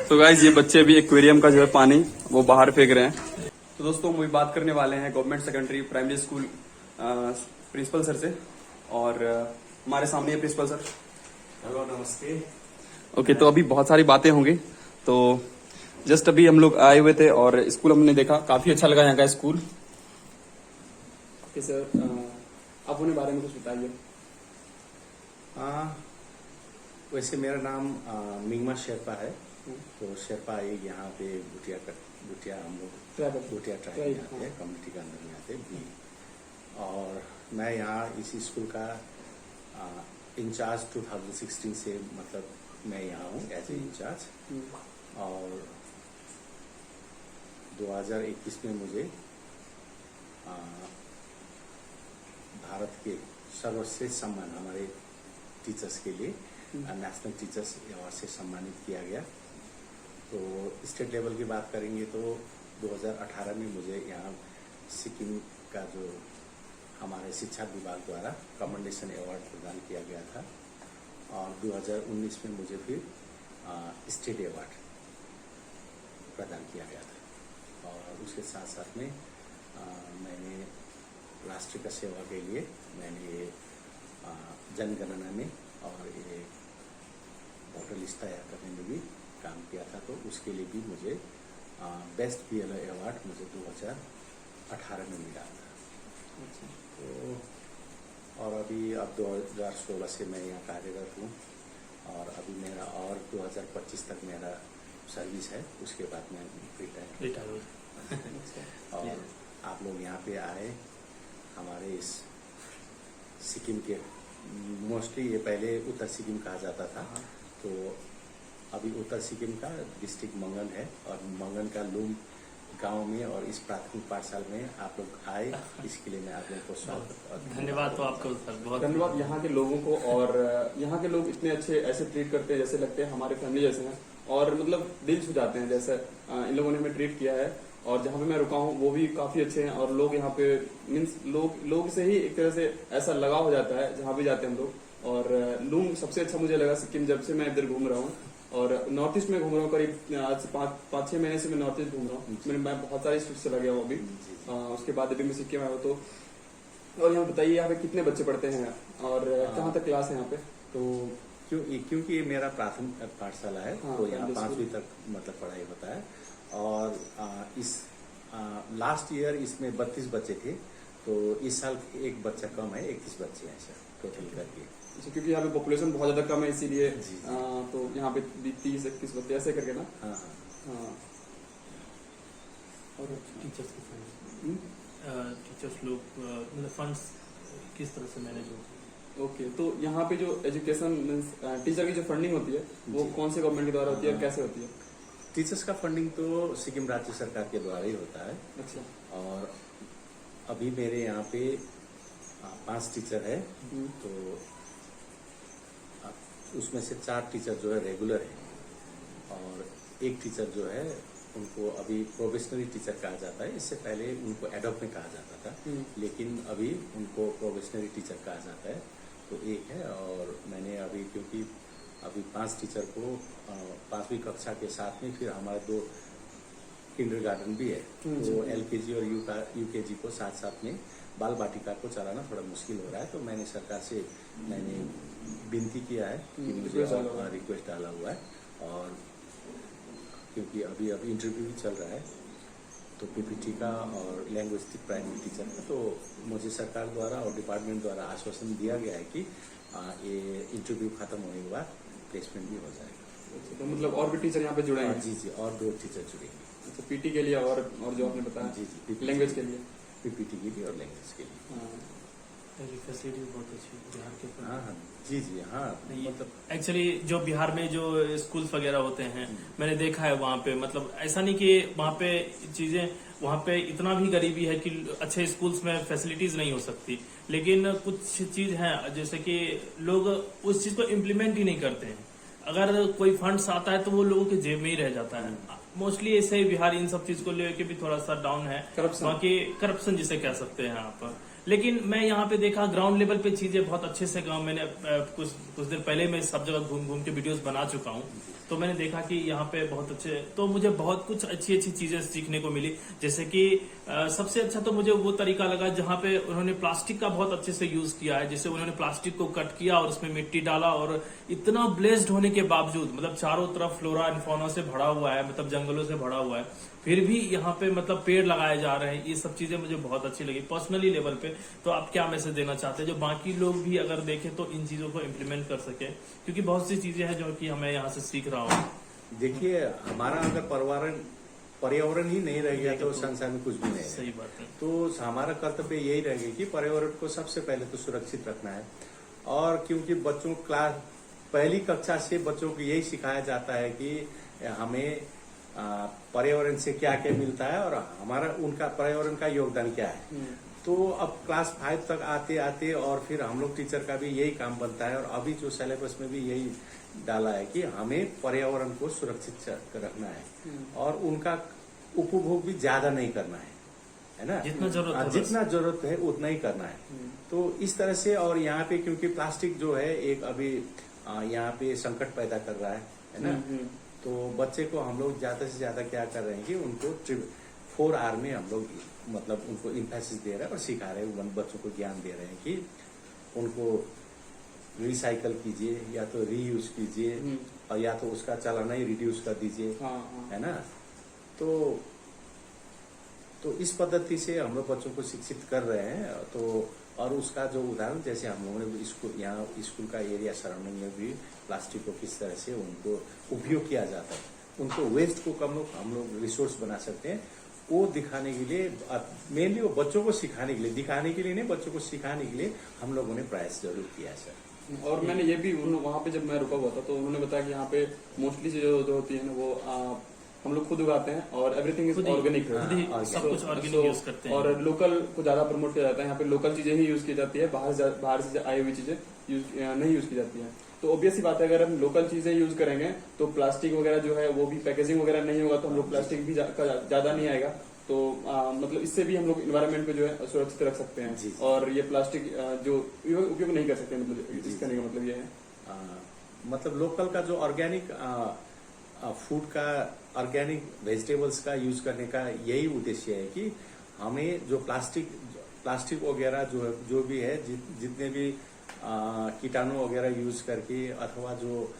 तो गाइस ये बच्चे भी एक्वेरियम का जो है पानी वो बाहर फेंक रहे हैं। तो दोस्तों हम बात करने वाले हैं government secondary primary school principal sir से, और हमारे सामने है प्रिंसिपल सर। हेलो, नमस्ते। ओके, तो अभी बहुत सारी बातें होंगी। तो जस्ट अभी हम लोग आए हुए थे और स्कूल हमने देखा, काफी अच्छा लगा यहाँ का स्कूल। ओके सर, आप अपने बारे में कुछ बताइए। वैसे मेरा नाम मिंगमा शेरपा है। तो शेरपा यहाँ पे भुटिया हम लोग भुटिया ट्राइब में आते हैं, कम्युनिटी के अंदर में आते हैं भी। और मैं यहाँ इसी स्कूल का इंचार्ज 2016 से, मतलब मैं यहाँ हूँ एज ए इंचार्ज। और 2021 में मुझे भारत के सर्वश्रेष्ठ सम्मान हमारे टीचर्स के लिए नेशनल टीचर्स अवार्ड से सम्मानित किया गया। तो स्टेट लेवल की बात करेंगे तो 2018 में मुझे यहाँ सिक्किम का जो हमारे शिक्षा विभाग द्वारा कमेंडेशन अवार्ड प्रदान किया गया था। और 2019 में मुझे फिर स्टेट अवार्ड प्रदान किया गया था। और उसके साथ साथ में मैंने राष्ट्र का सेवा के लिए मैंने जनगणना में और ये वोटर लिस्ट तैयार करने में भी काम किया था। तो उसके लिए भी मुझे बेस्ट PLO अवार्ड मुझे 2018 में मिला था। तो और अभी अब 2016 से मैं यहाँ कार्यरत हूँ, और अभी मेरा और 2025 तक मेरा सर्विस है। उसके बाद मैं रिटायर और आप लोग यहाँ पे आए हमारे इस सिक्किम के, मोस्टली ये पहले उत्तर सिक्किम कहा जाता था, तो अभी उत्तर सिक्किम का डिस्ट्रिक्ट मंगन है। और मंगन का लूम गांव में और इस प्राथमिक पाठशाला में आप लोग आए, इसके लिए मैं आप लोगों को स्वागत और धन्यवाद। तो आपको सर बहुत धन्यवाद यहाँ के लोगों को। और यहाँ के लोग इतने अच्छे ऐसे ट्रीट करते हैं जैसे लगते हैं हमारे फैमिली जैसे हैं, और मतलब दिल छू जाते हैं जैसे इन लोगों ने हमें ट्रीट किया है। और जहाँ पे मैं रुका हूँ वो भी काफी अच्छे हैं, और लोग यहाँ पे मीन्स लोग से ही एक तरह से ऐसा लगाव हो जाता है जहाँ भी जाते हैं हम लोग। और लूम सबसे अच्छा मुझे लगा सिक्किम, जब से मैं इधर घूम रहा हूँ। और नॉर्थ ईस्ट में घूम रहा हूँ, करीब आज से 5-6 महीने से मैं नॉर्थ ईस्ट घूम रहा हूँ। मैं बहुत सारे स्टेट से लगे हूँ अभी। उसके बाद अभी मैं सिक्किम आया हूँ। तो और यहाँ बताइए यहाँ पे कितने बच्चे पढ़ते हैं और कहाँ तक क्लास है यहाँ पे? तो क्योंकि ये मेरा प्राथमिक पाठशाला है, तो यहाँ 5वीं तक मतलब पढ़ाई होता है। और इस लास्ट ईयर इसमें 32 बच्चे थे, तो इस साल एक बच्चा कम है, 31 बच्चे हैं सर टोटल करके। क्योंकि यहाँ पे पॉपुलेशन बहुत ज्यादा कम है, इसीलिए तो यहाँ पे 30-31 बच्चे ऐसे करके ना। हाँ। और टीचर्स के फंड, टीचर्स लोग मतलब फंड्स किस तरह से मैनेज होते हैं? ओके, तो यहाँ पे जो एजुकेशन मीन्स टीचर की जो फंडिंग होती है वो कौन से गवर्नमेंट के द्वारा होती है और कैसे होती है? टीचर्स का फंडिंग तो सिक्किम राज्य सरकार के द्वारा ही होता है। अच्छा। और अभी मेरे यहाँ पे 5 टीचर है, तो उसमें से 4 टीचर जो है रेगुलर है, और एक टीचर जो है उनको अभी प्रोबेशनरी टीचर कहा जाता है। इससे पहले उनको एडॉप्ट में कहा जाता था, लेकिन अभी उनको प्रोबेशनरी टीचर कहा जाता है। तो एक है, और मैंने अभी क्योंकि अभी 5 टीचर को 5वीं कक्षा के साथ में फिर हमारे 2 किंडरगार्टन भी है, तो LKG और UKG को साथ साथ में बाल बाटिका को चलाना थोड़ा मुश्किल हो रहा है। तो मैंने सरकार से विनती किया है कि मुझे रिक्वेस्ट डाला हुआ है। और क्योंकि अभी इंटरव्यू भी चल रहा है, तो PPT का और लैंग्वेज प्राइमरी टीचर का, तो मुझे सरकार द्वारा और डिपार्टमेंट द्वारा आश्वासन दिया गया है कि ये इंटरव्यू खत्म होने के बाद प्लेसमेंट भी हो जाएगा। तो मतलब और भी टीचर यहाँ पे जुड़े हैं? जी, और 2 टीचर जुड़ेंगे। अच्छा, PT के लिए और जो आपने बताया? जी, लैंग्वेज के लिए, PPT के लिए और लैंग्वेज के लिए। फैसिलिटीज बहुत अच्छी है बिहार के। हाँ, जी, मतलब एक्चुअली जो बिहार में जो स्कूल्स वगैरह होते हैं, मैंने देखा है वहाँ पे, मतलब ऐसा नहीं कि वहाँ पे चीजें, वहाँ पे इतना भी गरीबी है कि अच्छे स्कूल्स में फैसिलिटीज नहीं हो सकती, लेकिन कुछ चीज है जैसे कि लोग उस चीज को इम्प्लीमेंट ही नहीं करते हैं। अगर कोई फंड्स आता है तो वो लोगों के जेब में ही रह जाता है। मोस्टली ऐसे बिहार इन सब चीज को लेके भी थोड़ा सा डाउन है, बाकी करप्शन जिसे कह सकते हैं आप। लेकिन मैं यहाँ पे देखा ग्राउंड लेवल पे चीजें बहुत अच्छे से, मैंने कुछ देर पहले मैं सब जगह घूम घूम के वीडियोस बना चुका हूँ। तो मैंने देखा कि यहाँ पे बहुत अच्छे, तो मुझे बहुत कुछ अच्छी अच्छी चीजें सीखने को मिली। जैसे कि सबसे अच्छा तो मुझे वो तरीका लगा जहाँ पे उन्होंने प्लास्टिक का बहुत अच्छे से यूज किया है। जैसे उन्होंने प्लास्टिक को कट किया और उसमें मिट्टी डाला, और इतना ब्लेस्ड होने के बावजूद, मतलब चारों तरफ फ्लोरा एंड फौना से भरा हुआ है, मतलब जंगलों से भरा हुआ है, फिर भी यहाँ पे मतलब पेड़ लगाए जा रहे हैं। ये सब चीजें मुझे बहुत अच्छी लगी पर्सनली लेवल पे। तो आप क्या मैसेज देना चाहते हैं जो बाकी लोग भी अगर देखें तो इन चीजों को इम्प्लीमेंट कर सके, क्योंकि बहुत सी चीजें हैं जो कि हमें यहाँ से सीख रहा हूँ। देखिए, हमारा अगर पर्यावरण ही नहीं रह गया तो संसार में कुछ भी नहीं है। सही बात है। तो हमारा कर्तव्य यही रहेगा कि पर्यावरण को सबसे पहले तो सुरक्षित रखना है। और क्योंकि बच्चों क्लास पहली कक्षा से बच्चों को यही सिखाया जाता है कि हमें पर्यावरण से क्या क्या मिलता है और हमारा उनका पर्यावरण का योगदान क्या है। तो अब क्लास 5 तक आते आते और फिर हम लोग टीचर का भी यही काम बनता है, और अभी जो सिलेबस में भी यही डाला है कि हमें पर्यावरण को सुरक्षित रखना है और उनका उपभोग भी ज्यादा नहीं करना है ना, जितना जरूरत है उतना ही करना है। तो इस तरह से, और यहाँ पे क्योंकि प्लास्टिक जो है एक अभी यहाँ पे संकट पैदा कर रहा है ना, तो बच्चे को हम लोग ज्यादा से ज्यादा क्या कर रहे हैं कि उनको 4R में हम लोग मतलब उनको इम्फेसिस दे रहे हैं और सिखा रहे हैं, बच्चों को ज्ञान दे रहे हैं कि उनको रिसाइकल कीजिए या तो रीयूज कीजिए और या तो उसका चलाना ही रिड्यूस कर दीजिए, है ना। तो इस पद्धति से हम लोग बच्चों को शिक्षित कर रहे हैं। तो और उसका जो उदाहरण, जैसे हम लोगों ने स्कूल, यहाँ स्कूल का एरिया सराउंडिंग में भी प्लास्टिक को किस तरह से उनको उपयोग किया जाता है, उनको वेस्ट को हम लोग रिसोर्स बना सकते हैं, वो दिखाने के लिए, मेनली वो बच्चों को सिखाने के लिए, दिखाने के लिए नहीं, बच्चों को सिखाने के लिए हम लोगों ने प्रयास जरूर किया सर। और मैंने ये भी वहाँ पे जब मैं रुका हुआ था तो उन्होंने बताया कि यहाँ पे मोस्टली चीजें जो होती है ना वो हम लोग खुद उगाते हैं और एवरीथिंग इज ऑर्गेनिक, सब कुछ ऑर्गेनिक यूज करते हैं और लोकल को ज्यादा प्रमोट किया जाता है। यहाँ पे लोकल चीजें ही यूज की जाती है, बाहर से आई हुई चीजें नहीं यूज की जाती है। तो ऑब्वियस ही बात है, अगर हम लोकल चीजें यूज करेंगे तो प्लास्टिक वगैरह जो है वो भी पैकेजिंग वगैरह नहीं होगा, तो हम लोग प्लास्टिक भी ज्यादा नहीं आएगा। तो मतलब इससे भी हम लोग इन्वायरमेंट को जो है सुरक्षित रख सकते हैं। जी। और ये प्लास्टिक जो उपयोग नहीं कर सकते, मतलब इसका कहने का मतलब ये है मतलब लोकल का जो ऑर्गेनिक फूड का, ऑर्गेनिक वेजिटेबल्स का यूज करने का यही उद्देश्य है कि हमें जो प्लास्टिक वगैरह जो भी है, जितने भी कीटाणु वगैरह यूज करके अथवा जो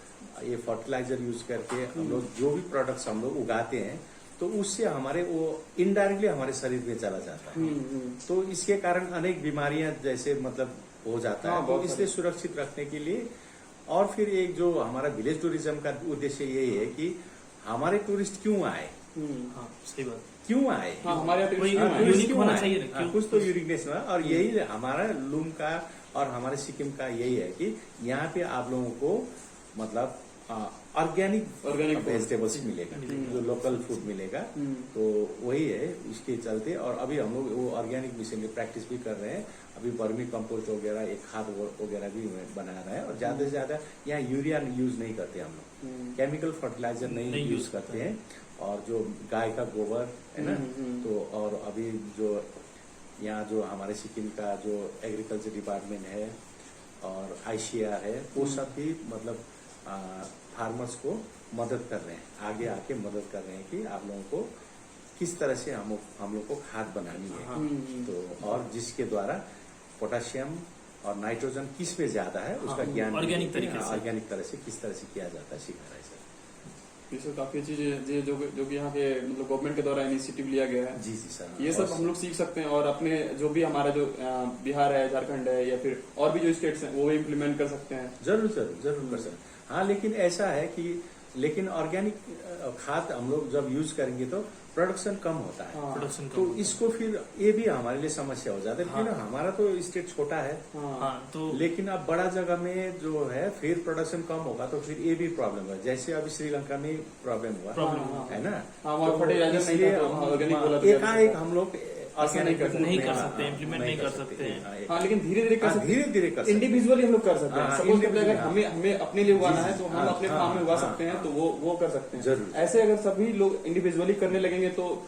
ये फर्टिलाइजर यूज करके हम लोग जो भी प्रोडक्ट्स हम लोग उगाते हैं, तो उससे हमारे वो इनडायरेक्टली हमारे शरीर में चला जाता है। तो इसके कारण अनेक बीमारियां जैसे मतलब हो जाता है। तो इसलिए सुरक्षित रखने के लिए, और फिर एक जो हमारा विलेज टूरिज्म का उद्देश्य यही है कि हमारे टूरिस्ट क्यों आए, सही बात, क्यों आए, हमारे यूनिक होना चाहिए ना, कुछ तो यूनिकनेस है। और यही हमारा लूम का और हमारे सिक्किम का यही है कि यहाँ पे आप लोगों को मतलब ऑर्गेनिक वेजिटेबल्स मिलेगा, जो लोकल फूड मिलेगा। तो वही है इसके चलते। और अभी हम लोग वो ऑर्गेनिक मिशन की प्रैक्टिस भी कर रहे हैं। अभी वर्मी कंपोस्ट वगैरह, एक खाद वगैरह भी बना रहे हैं। और ज्यादा से ज्यादा यहाँ यूरिया यूज नहीं करते हम लोग, केमिकल फर्टिलाइजर नहीं यूज करते हैं। और जो गाय का गोबर है ना, तो और अभी जो यहाँ जो हमारे सिक्किम का जो एग्रीकल्चर डिपार्टमेंट है और ICAR है, वो सब भी मतलब फार्मर्स को मदद कर रहे हैं, आगे आके मदद कर रहे हैं कि आप लोगों को किस तरह से हम लोग को खाद बनानी है। तो और जिसके द्वारा पोटेशियम और नाइट्रोजन किस में ज्यादा है उसका ज्ञान ऑर्गेनिक तरीके से, ऑर्गेनिक तरह से किस तरह से किया जाता है सिखा रहा है सर। ये सब काफी चीजें जो कि यहाँ के मतलब गवर्नमेंट के द्वारा इनिशिएटिव लिया गया है। जी सर, ये सब हम लोग सीख सकते हैं और अपने जो भी हमारा जो बिहार है, झारखंड है या फिर और भी जो स्टेट्स हैं वो भी इम्प्लीमेंट कर सकते हैं। जरूर कर सकते। हाँ, लेकिन ऐसा है कि ऑर्गेनिक खाद हम लोग जब यूज करेंगे तो प्रोडक्शन कम होता है। तो इसको फिर ये भी हमारे लिए समस्या हो जाता है। लेकिन हमारा तो स्टेट छोटा है, तो लेकिन अब बड़ा जगह में जो है फिर प्रोडक्शन कम होगा तो फिर ये भी प्रॉब्लम है। जैसे अभी श्रीलंका में प्रॉब्लम हुआ है ना, एकाएक हम लोग नहीं कर सकते, इम्प्लीमेंट नहीं कर सकते हैं। हाँ, लेकिन धीरे धीरे कर सकते, इंडिविजुअली हम लोग कर सकते हैं। सपोज अगर हमें अपने लिए उगाना है तो हम अपने फार्म में उगा सकते हैं, तो वो कर सकते हैं। ऐसे अगर सभी लोग इंडिविजुअली करने लगेंगे तो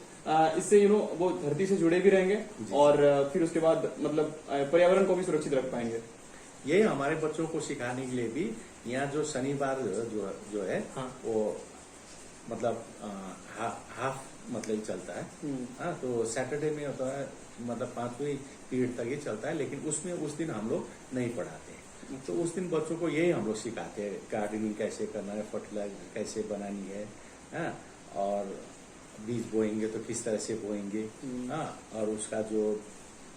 इससे वो धरती से जुड़े भी रहेंगे और फिर उसके बाद मतलब पर्यावरण को भी सुरक्षित रख पाएंगे। यही हमारे बच्चों को सिखाने के लिए भी यहाँ जो शनिवार जो है हाँ। वो मतलब हाफ मतलब चलता है। हाँ, तो सैटरडे में होता है मतलब 5वीं पीरियड तक ही चलता है, लेकिन उसमें उस दिन हम लोग नहीं पढ़ाते हैं। तो उस दिन बच्चों को यही हम लोग सिखाते हैं, गार्डनिंग कैसे करना है, फर्टिलाइजर कैसे बनानी है, हाँ, और बीज बोएंगे तो किस तरह से बोएंगे, हाँ, और उसका जो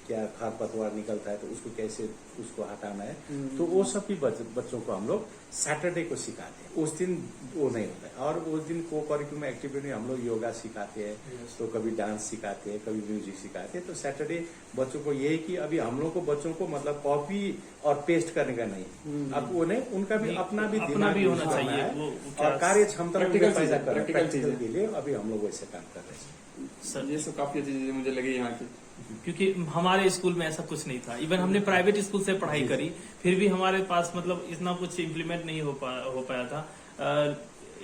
क्या खरपतवार निकलता है तो उसको कैसे उसको हटाना है। तो वो सब भी बच्चों को हम लोग सैटरडे को सिखाते हैं। उस दिन वो नहीं होता है। और उस दिन को करिकुलम एक्टिविटी में हम लोग योगा सिखाते हैं, तो कभी डांस सिखाते हैं, कभी म्यूजिक सिखाते हैं। तो सैटरडे बच्चों को यही कि अभी हम लोग को बच्चों को मतलब कॉपी और पेस्ट करने का नहीं, अब वो नहीं, उनका भी अपना भी दिमाग भी होना यूज करना चाहिए है वो और कार्य क्षमता Practical प्रैक्टिकल चीजें। के लिए अभी हम लोग वैसे काम कर रहे हैं। सर ये सब काफी अच्छी चीजें मुझे लगी यहाँ की। क्योंकि हमारे स्कूल में ऐसा कुछ नहीं था। इवन हमने प्राइवेट स्कूल से पढ़ाई करी, फिर भी हमारे पास मतलब इतना कुछ इम्प्लीमेंट नहीं हो पाया था।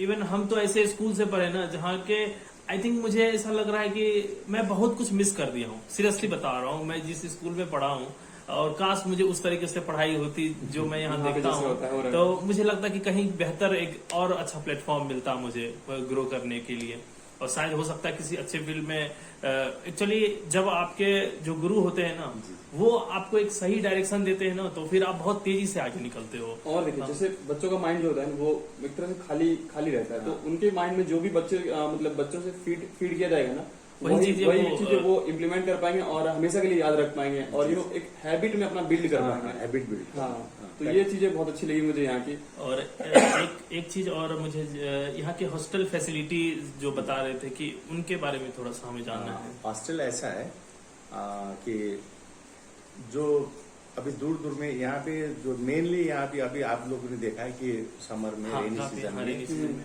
इवन हम तो ऐसे स्कूल से पढ़े ना जहाँ के आई थिंक मुझे ऐसा लग रहा है कि मैं बहुत कुछ मिस कर दिया हूँ। सीरियसली बता रहा हूँ, मैं जिस स्कूल में पढ़ा हूँ और काश मुझे उस तरीके से पढ़ाई होती जो मैं यहाँ यहाँ पे देखता जैसे होता है, हो हूँ, रहा तो मुझे लगता कि कहीं बेहतर एक और अच्छा प्लेटफॉर्म मिलता मुझे ग्रो करने के लिए। और शायद हो सकता है किसी अच्छे फील्ड में। एक्चुअली जब आपके जो गुरु होते हैं ना, वो आपको एक सही डायरेक्शन देते हैं ना, तो फिर आप बहुत तेजी से आगे निकलते हो। और देखिए जैसे बच्चों का माइंड जो होता है वो एक तरह से खाली खाली रहता है, तो उनके माइंड में जो भी बच्चे मतलब बच्चों से फीड किया जाएगा ना, वही चीजें वो इम्प्लीमेंट कर पाएंगे और हमेशा के लिए याद रख पाएंगे और एक हैबिट में अपना बिल्ड कर पाएंगे। Habit build. हाँ, तो ये चीजें बहुत अच्छी लगी मुझे यहाँ की। और एक चीज और मुझे यहाँ के हॉस्टल फैसिलिटी जो बता रहे थे कि उनके बारे में थोड़ा सा हमें जानना है। हॉस्टल ऐसा है कि जो अभी दूर दूर में यहाँ पे जो मेनली यहाँ पे अभी आप लोगों ने देखा है कि समर में हाँ, रेनी काफी, सीजन हाँ, rainy season में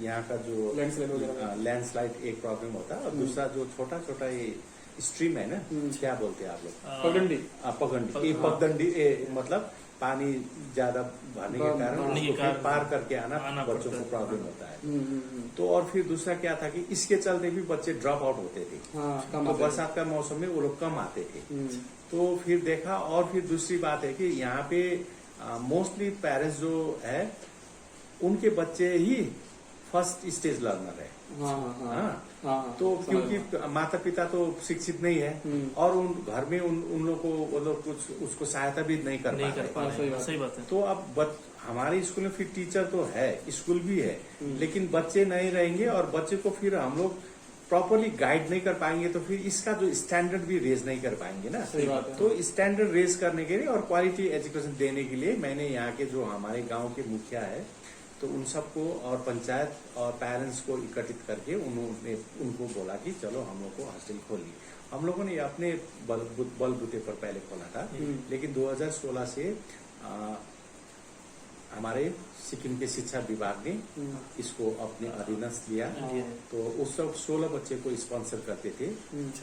यहाँ का जो लैंडस्लाइड वगैरह। लैंडस्लाइड एक प्रॉब्लम होता है, और दूसरा जो छोटा छोटा ये स्ट्रीम है ना, क्या बोलते हैं आप लोग, पगडंडी। पगडंडी, ये पगडंडी मतलब पानी ज्यादा भरने के कारण भरने के उसको फिर कारण पार करके आना आना बच्चों पड़ता को है। प्रॉब्लम होता है। तो और फिर दूसरा क्या था कि इसके चलते भी बच्चे ड्रॉप आउट होते थे। हाँ, कम तो आते हैं। बरसात का मौसम में वो लोग कम आते थे। तो फिर देखा, और फिर दूसरी बात है कि यहाँ पे मोस्टली पेरेंट्स जो है उनके बच्चे ही फर्स्ट स्टेज लर्नर है। हाँ, हाँ, हाँ, हाँ, हाँ, तो समझ क्योंकि गया। माता पिता तो शिक्षित नहीं है और उन घर में उन लोग को वो लोग कुछ उसको सहायता भी नहीं कर नहीं पा कर रहे। पा हाँ, सही रहे, बात। सही बात है। तो अब हमारे स्कूल में फिर टीचर तो है, स्कूल भी है, लेकिन बच्चे नहीं रहेंगे और बच्चे को फिर हम लोग प्रॉपरली गाइड नहीं कर पाएंगे, तो फिर इसका जो स्टैंडर्ड भी रेज नहीं कर पाएंगे ना। सही बात है। तो स्टैंडर्ड रेज करने के लिए और क्वालिटी एजुकेशन देने के लिए मैंने यहाँ के जो हमारे गांव के मुखिया है, तो उन सबको और पंचायत और पेरेंट्स को इकट्ठित करके उन्होंने उनको बोला कि चलो हम लोग को हॉस्टल खोलिए। हम लोगों ने अपने बलबूते पर पहले खोला था, लेकिन 2016 से हमारे सिक्किम के शिक्षा विभाग ने इसको अपने अधीनस्थ लिया। तो उस सब 16 बच्चे को स्पॉन्सर करते थे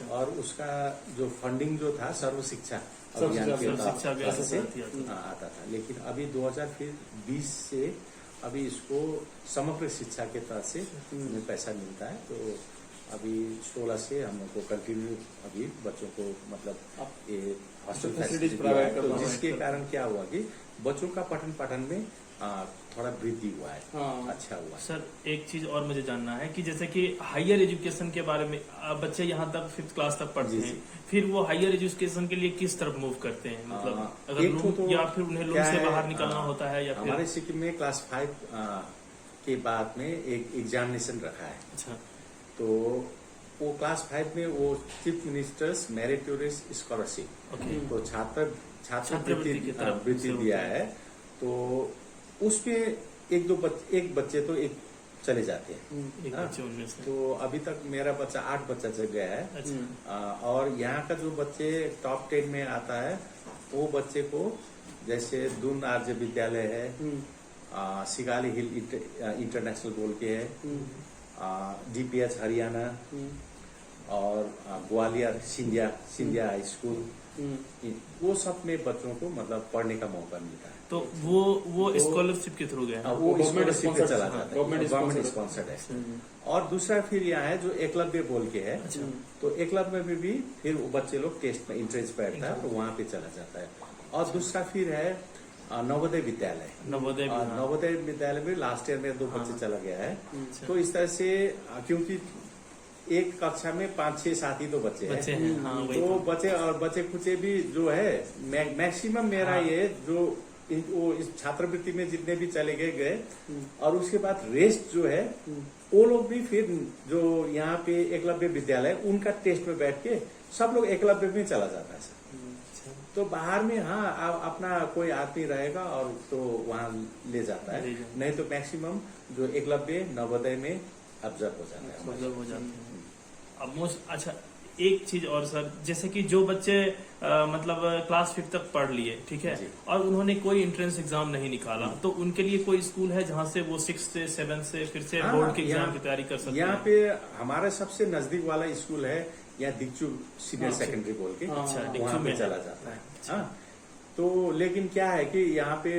और उसका जो फंडिंग जो था सर्व शिक्षा अभियान के तरफ से आता था। लेकिन अभी 2020 से अभी इसको समग्र शिक्षा के तरफ से हमें पैसा मिलता है। तो अभी 16 से हम लोग को कंटिन्यू अभी बच्चों को मतलब ये हॉस्टल फैसिलिटी प्रोवाइड कर रहा है। जिसके कारण क्या हुआ कि बच्चों का पठन पाठन में थोड़ा वृद्धि हुआ है। हाँ। अच्छा हुआ है। सर एक चीज और मुझे जानना है कि जैसे कि हायर एजुकेशन के बारे में बच्चे यहाँ तक 5th क्लास तक पढ़ते जी, हैं, जी। फिर वो हायर एजुकेशन के लिए किस तरफ मूव करते हैं? मतलब अगर एक लोन, तो या फिर उन्हें लोन क्या से है, बाहर निकलना होता है, या फिर हमारे सिक्किम में क्लास 5 के बाद में एक एग्जामिनेशन रखा है। अच्छा, तो वो क्लास 5 में वो chief ministers meritorious scholarship, okay, तो छात्रवृत्ति की तरफ वृत्ति से दिया होता है। तो उसमें एक बच्चे तो एक चले जाते हैं। एक हाँ, बच्चे उनमें से। तो अभी तक मेरा बच्चा 8 बच्चा चल गया है। अच्छा, और यहाँ का जो बच्चे टॉप 10 में आता है वो बच्चे को जैसे दून आर्य विद्यालय है, सिगाली हिल इंटरनेशनल बोल के है, DPH हरियाणा और ग्वालियर सिंधिया हाई स्कूल, वो सब में बच्चों को मतलब पढ़ने का मौका मिलता है। तो वो स्कॉलरशिप के थ्रू गए हैं। वो गवर्नमेंट स्कॉलरशिप पे चला स्पॉन्सर्ड, जाता है, गवर्नमेंट गवर्नमेंट स्पॉन्सर्ड स्पॉन्सर्ड है। और दूसरा फिर यहाँ है जो एकलव्य बोल के है। तो एकलव्य में भी फिर वो बच्चे लोग टेस्ट में इंट्रेंस बैठता है तो वहाँ पे चला जाता है। और दूसरा फिर है नवोदय विद्यालय। नवोदय भी, हाँ। नवोदय विद्यालय में लास्ट ईयर में 2 बच्चे चला गया है। अच्छा। तो इस तरह से क्योंकि एक कक्षा में 5-6 साथी तो बच्चे हैं, हाँ, वही तो बच्चे और बच्चे कुचे भी जो है मैक्सिमम मेरा हाँ। ये जो वो इस छात्रवृत्ति में जितने भी चले गए और उसके बाद रेस्ट जो है वो लोग भी फिर जो यहाँ पे एकलव्य विद्यालय उनका टेस्ट में बैठ के सब लोग एकलव्य में चला जाता है सर। तो बाहर में हाँ अपना कोई आदमी रहेगा और तो वहाँ ले जाता है, नहीं तो मैक्सिमम जो एकलव्य नवोदय में ऑब्जर्व हो जाता है, ऑब्जर्व हो जाते हैं। अब मोस्ट अच्छा एक चीज और सर, जैसे कि जो बच्चे मतलब क्लास 5 तक पढ़ लिए, ठीक है, और उन्होंने कोई एंट्रेंस एग्जाम नहीं निकाला, तो उनके लिए कोई स्कूल है जहाँ से वो 6 से 7 से फिर से बोर्ड के एग्जाम की तैयारी कर सकते हैं? यहाँ पे हमारे सबसे नजदीक वाला स्कूल है यहाँ दीक्षु सीनियर सेकेंडरी बोल के, वहाँ पे चला जाता है। हाँ, तो लेकिन क्या है कि यहाँ पे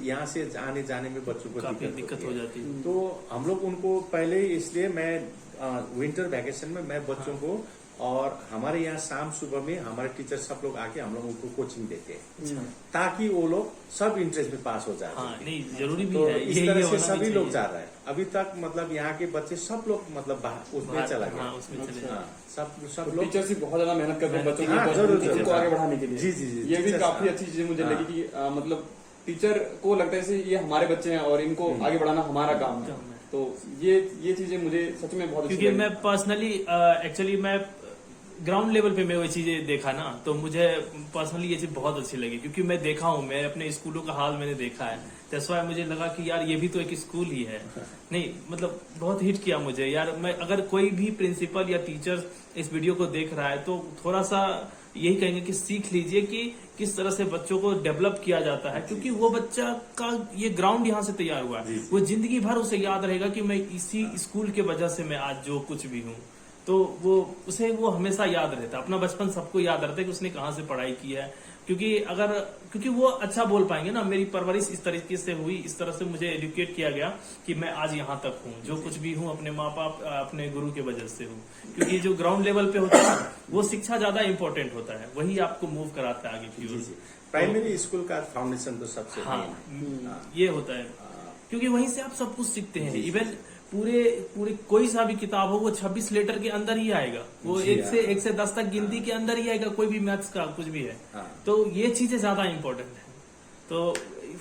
यहाँ से आने जाने में बच्चों को काफी दिक्कत हो जाती है। तो हम लोग उनको पहले, इसलिए मैं विंटर वैकेशन में मैं बच्चों को और हमारे यहाँ शाम सुबह में हमारे टीचर सब लोग आके हम लोग उनको कोचिंग देते हैं ताकि वो लोग सब इंटरेस्ट में पास हो जाए। हाँ, नहीं जरूरी भी तो है, इस तरह से सभी लोग जा रहे हैं अभी तक, मतलब यहाँ के बच्चे सब लोग मतलब उसमें चला गया। सब लोग टीचर्स भी बहुत ज्यादा मेहनत करते हैं बच्चों जरूर को आगे बढ़ाने के लिए। जी जी जी, ये भी काफी अच्छी चीज मुझे लगी कि मतलब टीचर को लगता है ये हमारे बच्चे हैं और इनको आगे बढ़ाना हमारा काम है। तो ये चीजें मुझे सच में बहुत अच्छी क्योंकि मैं पर्सनली एक्चुअली मैं ग्राउंड लेवल पे मैं वो चीजें देखा ना, तो मुझे पर्सनली ये चीज बहुत अच्छी लगी, क्योंकि मैं देखा हूँ, मैं अपने स्कूलों का हाल मैंने देखा है। दैट्स व्हाई मुझे लगा कि यार ये भी तो एक स्कूल ही है। नहीं मतलब बहुत हिट किया मुझे यार। मैं अगर कोई भी प्रिंसिपल या टीचर इस वीडियो को देख रहा है तो थोड़ा सा यही कहेंगे कि सीख लीजिए कि किस तरह से बच्चों को डेवलप किया जाता है, क्योंकि वो बच्चा का ये ग्राउंड यहाँ से तैयार हुआ है, वो जिंदगी भर उसे याद रहेगा कि मैं इसी स्कूल के वजह से मैं आज जो कुछ भी हूँ। तो वो हमेशा याद रहता है, अपना बचपन सबको याद रहता है कि उसने कहाँ से पढ़ाई की है, क्योंकि वो अच्छा बोल पाएंगे ना। मेरी परवरिश इस तरीके से हुई, इस तरह से मुझे एजुकेट किया गया कि मैं आज यहाँ तक हूँ, जो कुछ भी हूँ अपने माँ बाप अपने गुरु के वजह से हूँ। क्योंकि जो ग्राउंड लेवल पे होता है वो शिक्षा ज्यादा इंपॉर्टेंट होता है, वही आपको मूव कराता है आगे की ओर। प्राइमरी स्कूल का फाउंडेशन तो सबसे ये होता है, क्योंकि वहीं से आप सब कुछ सीखते हैं। इवन पूरे कोई सा भी किताब हो वो 26 लेटर के अंदर ही आएगा, वो 1 से 10 तक गिनती के अंदर ही आएगा, कोई भी मैथ्स का कुछ भी है। तो ये चीजें ज्यादा इंपॉर्टेंट है। तो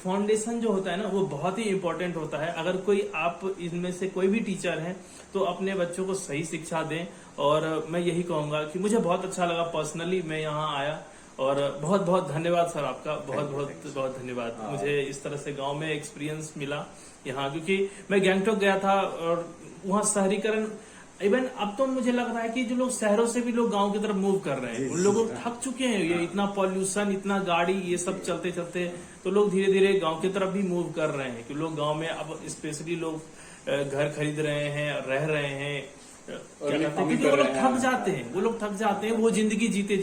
फाउंडेशन जो होता है ना वो बहुत ही इंपॉर्टेंट होता है। अगर कोई आप इनमें से कोई भी टीचर है तो अपने बच्चों को सही शिक्षा दें। और मैं यही कहूंगा कि मुझे बहुत अच्छा लगा पर्सनली, मैं यहाँ आया और बहुत बहुत धन्यवाद सर आपका, बहुत धन्यवाद। मुझे इस तरह से गांव में एक्सपीरियंस मिला यहाँ, क्योंकि मैं गैंगटॉक गया था और वहाँ शहरीकरण, इवन अब तो मुझे लग रहा है कि जो लोग शहरों से भी लोग गांव की तरफ मूव कर रहे हैं, उन लोगों थक चुके हैं। ये इतना पॉल्यूशन, इतना गाड़ी, ये सब चलते चलते तो लोग धीरे धीरे गांव की तरफ भी मूव कर रहे हैं। कि लोग गांव में अब स्पेशली लोग घर खरीद रहे हैं, रह रहे हैं, क्योंकि वो लोग थक जाते हैं, वो जिंदगी जीते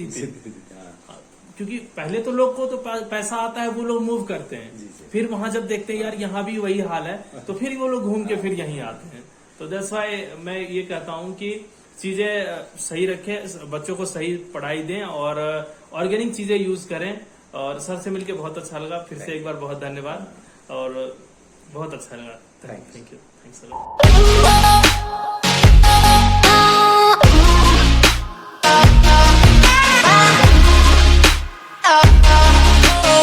क्योंकि पहले तो लोग को तो पैसा आता है, वो लोग मूव करते हैं, फिर वहां जब देखते हैं यार यहाँ भी वही हाल है तो फिर वो लोग घूम के फिर यहीं आते हैं। तो दैट्स व्हाई मैं ये कहता हूँ कि चीजें सही रखें, बच्चों को सही पढ़ाई दें और ऑर्गेनिक चीजें यूज करें। और सर से मिलकर बहुत अच्छा लगा, फिर से एक बार बहुत धन्यवाद और बहुत अच्छा लगा। Thank you, thanks a lot.